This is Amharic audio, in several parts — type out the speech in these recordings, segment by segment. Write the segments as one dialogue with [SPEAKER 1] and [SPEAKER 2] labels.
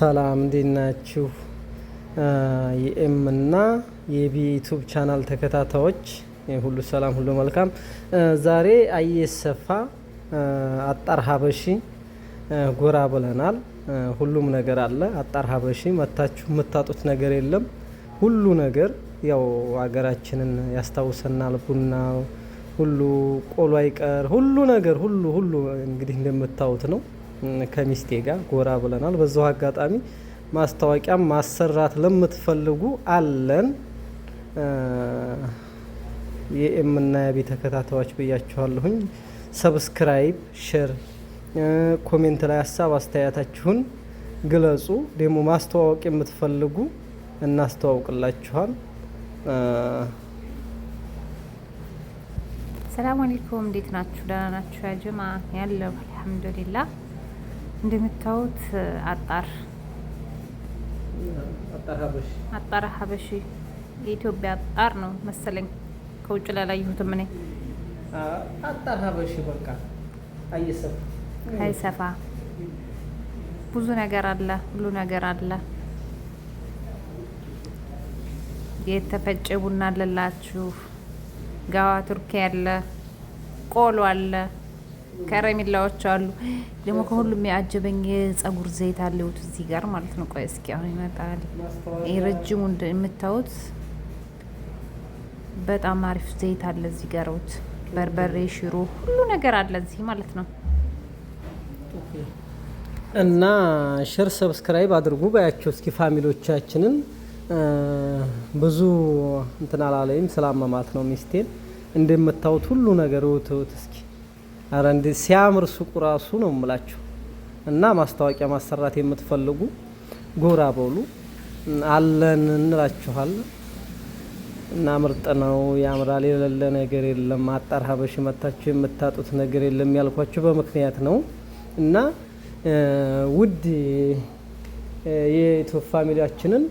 [SPEAKER 1] ሰላም እንዴት ናችሁ? የኤም እና የቢ ዩቱብ ቻናል ተከታታዮች ሁሉ ሰላም ሁሉ መልካም። ዛሬ አየሰፋ አጣር ሀበሺ ጎራ ብለናል። ሁሉም ነገር አለ። አጣር ሀበሺ መታችሁ የምታጡት ነገር የለም። ሁሉ ነገር ያው ሀገራችንን ያስታውሰናል። ቡናው ሁሉ ቆሎ አይቀር ሁሉ ነገር ሁሉ እንግዲህ እንደምታዩት ነው። ከሚስቴ ጋር ጎራ ብለናል። በዛው አጋጣሚ ማስታወቂያ ማሰራት ለምትፈልጉ አለን። የኤም እና የቢ ተከታታዮች ብያችኋለሁኝ። ሰብስክራይብ፣ ሼር፣ ኮሜንት ላይ ሀሳብ አስተያየታችሁን ግለጹ። ደግሞ ማስተዋወቅ የምትፈልጉ እናስተዋውቅላችኋል።
[SPEAKER 2] ሰላም አለይኩም፣ እንዴት ናችሁ? ደህና ናችሁ? ያ ጀማ ያለው አልሐምዱሊላህ። እንደምታዩት አጣር ሀበሺ የኢትዮጵያ አጣር ነው መሰለኝ። ከውጭ ላይ አላየሁትም እኔ።
[SPEAKER 1] አጣር ሀበሺ በቃ
[SPEAKER 2] አይሰፋ ብዙ ነገር አለ፣ ሁሉ ነገር አለ። የተፈጨ ቡና አለላችሁ፣ ጋዋ ቱርኪ አለ፣ ቆሎ አለ፣ ከረሚላዎች አሉ። ደግሞ ከሁሉም ያጀበኝ የጸጉር ዘይት አለውት እዚህ ጋር ማለት ነው። ቆይ እስኪ አሁን ይመጣል። ይሄ ረጅሙ እንደምታዩት በጣም አሪፍ ዘይት አለ እዚህ ጋር። በርበሬ፣ ሽሮ፣ ሁሉ ነገር አለ እዚህ ማለት ነው።
[SPEAKER 1] እና ሼር ሰብስክራይብ አድርጉ ባያቸው እስኪ ፋሚሊዎቻችንን። ብዙ እንትን አላለኝም ስላመማት ነው ሚስቴን። እንደምታዩት ሁሉ ነገር ውትውት እስኪ አረ እንደ ሲያምር ሱቁ ራሱ ነው የምላችሁ። እና ማስታወቂያ ማሰራት የምትፈልጉ ጎራ በሉ አለን እንላችኋለን። እና ምርጥ ነው፣ ያምራል፣ የሌለ ነገር የለም። አጣር ሀበሺ መታችሁ የምታጡት ነገር የለም ያልኳችሁ በምክንያት ነው። እና ውድ የዩቲዩብ ፋሚሊያችንን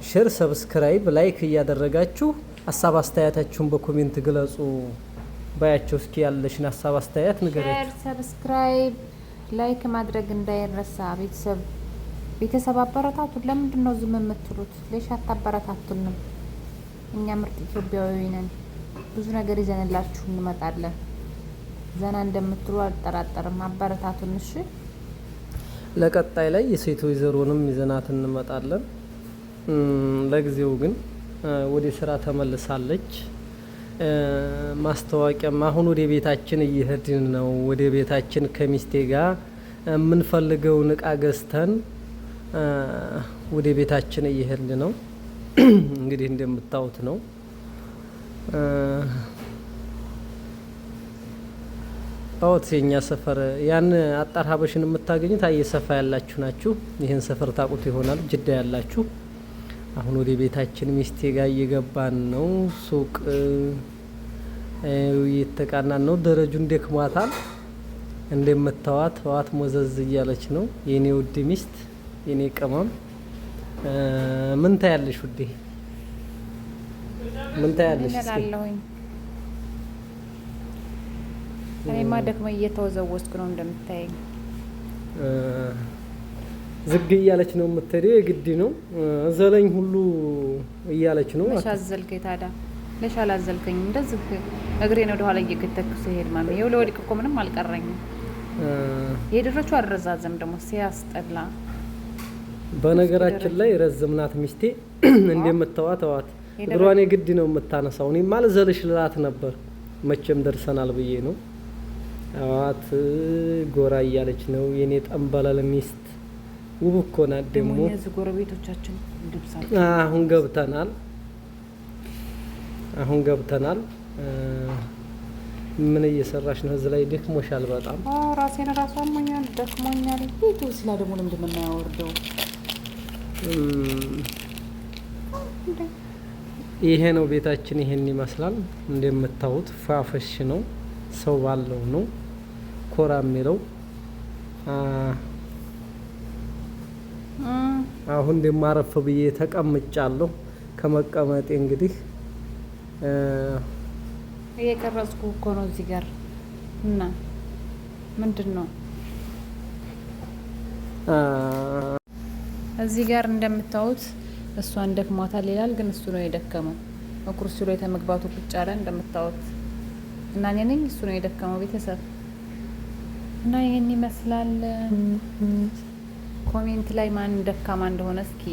[SPEAKER 1] ሼር፣ ሰብስክራይብ፣ ላይክ እያደረጋችሁ ሀሳብ አስተያየታችሁን በኮሜንት ግለጹ ባያቸው እስኪ ያለሽን ሀሳብ አስተያየት ንገረኝ።
[SPEAKER 2] ሼር፣ ሰብስክራይብ፣ ላይክ ማድረግ እንዳይረሳ። ቤተሰብ አበረታቱን። ለምንድን ነው ዝም የምትሉት? ለሽ አታበረታቱንም? እኛ ምርጥ ኢትዮጵያዊ ነን። ብዙ ነገር ይዘንላችሁ እንመጣለን። ዘና እንደምትሉ አልጠራጠርም። አበረታቱን እሺ።
[SPEAKER 1] ለቀጣይ ላይ የሴት ወይዘሮንም ይዘናት እንመጣለን። ለጊዜው ግን ወደ ስራ ተመልሳለች። ማስታወቂያም አሁን ወደ ቤታችን እየሄድን ነው። ወደ ቤታችን ከሚስቴ ጋር የምንፈልገውን እቃ ገዝተን ወደ ቤታችን እየሄድን ነው። እንግዲህ እንደምታዩት ነው። አውት የኛ ሰፈር ያን አጣር ሀበሽን የምታገኙት አየሰፋ ያላችሁ ናችሁ። ይህን ሰፈር ታውቁት ይሆናል። ጅዳ ያላችሁ አሁን ወደ ቤታችን ሚስቴ ጋር እየገባን ነው። ሱቅ እየተቃናን ነው። ደረጁን ደክሟታል። እንደምታዋት ዋት ሞዘዝ እያለች ነው። የኔ ውድ ሚስት፣ የኔ ቅመም። ምን ታያለሽ ውዴ? ምን ታያለሽ?
[SPEAKER 2] እኔማ ደክመኝ እየተወዘወዝኩ ነው እንደምታየኝ።
[SPEAKER 1] ዝግ እያለች ነው የምትሄደው። የግድ ነው ዘለኝ ሁሉ እያለች ነው።
[SPEAKER 2] ለሻ አዘልከኝ ታዲያ? ለሻ አላዘልከኝም? እንደዚህ እግሬን ወደ ኋላ እየገተኩ ሲሄድ ማሚ ይኸው ለወድቅ እኮ ምንም አልቀረኝም። የደረቹ አልረዛዘም ደግሞ ሲያስጠላ።
[SPEAKER 1] በነገራችን ላይ ረዘምናት ሚስቴ እንደምታዋት ተዋት። እግሯን የግድ ነው የምታነሳው። እኔማ ልዘልሽ ልላት ነበር መቼም ደርሰናል ብዬ ነው። አዋት ጎራ እያለች ነው የኔ ጠንበለል ሚስት። ውብ እኮ ናት ደግሞ።
[SPEAKER 2] እነዚህ ጎረቤቶቻችን
[SPEAKER 1] አሁን ገብተናል። ምን እየሰራሽ ነው? እዚህ ላይ ደክሞሻል በጣም።
[SPEAKER 2] ራሴን ራሱ አሞኛል፣ ደክሞኛል። ቤቱ ስላ ደግሞ ለምንድን ነው የማያወርደው?
[SPEAKER 1] ይሄ ነው ቤታችን። ይሄን ይመስላል እንደምታዩት። ፋፈሽ ነው፣ ሰው ባለው ነው ኮራ የሚለው። አሁን ደግሞ አረፍ ብዬ ተቀምጫለሁ። ከመቀመጤ እንግዲህ
[SPEAKER 2] እየቀረጽኩ እኮ ነው እዚህ ጋር። እና ምንድን ነው እዚህ ጋር እንደምታዩት እሷን ደክሟታል ይላል፣ ግን እሱ ነው የደከመው። ኩርሲ ላይ ተመግባቱ ቁጭ አለ እንደምታዩት እና እኔ ነኝ እሱ ነው የደከመው ቤተሰብ እና ይሄን ይመስላል። ኮሜንት ላይ ማን ደካማ እንደሆነ እስኪ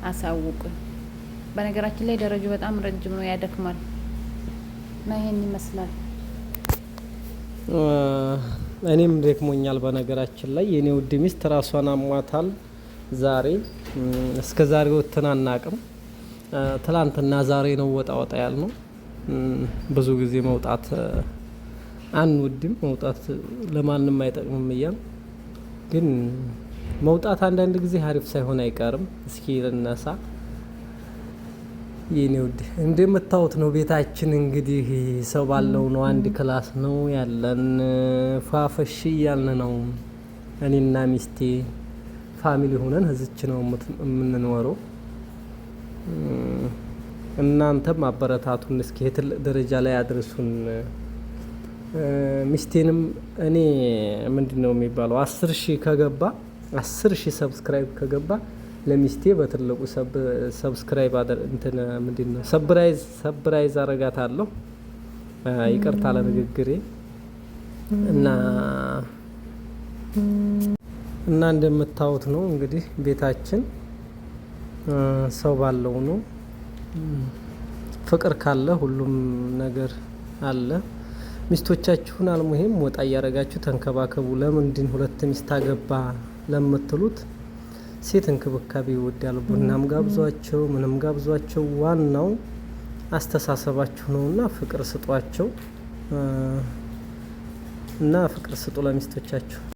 [SPEAKER 2] አሳውቁኝ። በነገራችን ላይ ደረጃው በጣም ረጅም ነው ያደክማል እና ይሄን ይመስላል።
[SPEAKER 1] እኔም ደክሞኛል በነገራችን ላይ የኔ ውድ ሚስት ራሷን አሟታል። ዛሬ እስከ ዛሬ ወጥተን አናቅም። ትላንትና ዛሬ ነው ወጣ ያልነው። ብዙ ጊዜ መውጣት አንወድም፣ መውጣት ለማንም አይጠቅምም እያል ግን መውጣት አንዳንድ ጊዜ አሪፍ ሳይሆን አይቀርም። እስኪ ልነሳ የኔ ውድ እንደምታዩት ነው ቤታችን። እንግዲህ ሰው ባለው ነው፣ አንድ ክላስ ነው ያለን። ፏፈሽ እያልን ነው እኔና ሚስቴ ፋሚሊ ሆነን እዚች ነው የምንኖረው። እናንተም አበረታቱን እስኪ ትልቅ ደረጃ ላይ አድርሱን። ሚስቴንም እኔ ምንድነው የሚባለው 10,000 ከገባ 10,000 ሰብስክራይብ ከገባ ለሚስቴ በትልቁ ሰብስክራይብ እንትን ምንድነው ሰብራይዝ አረጋታለሁ። ይቅርታ ለንግግሬ እና እንደምታዩት ነው እንግዲህ ቤታችን ሰው ባለው ነው። ፍቅር ካለ ሁሉም ነገር አለ። ሚስቶቻችሁን አልሙሂም ወጣ እያረጋችሁ ተንከባከቡ። ለምንድን ሁለት ሚስት አገባ ለምትሉት ሴት እንክብካቤ ይወዳሉ። ቡናም ጋብዟቸው ምንም ጋብዟቸው፣ ዋናው አስተሳሰባችሁ ነውና ፍቅር ስጧቸው እና ፍቅር ስጡ ለሚስቶቻችሁ።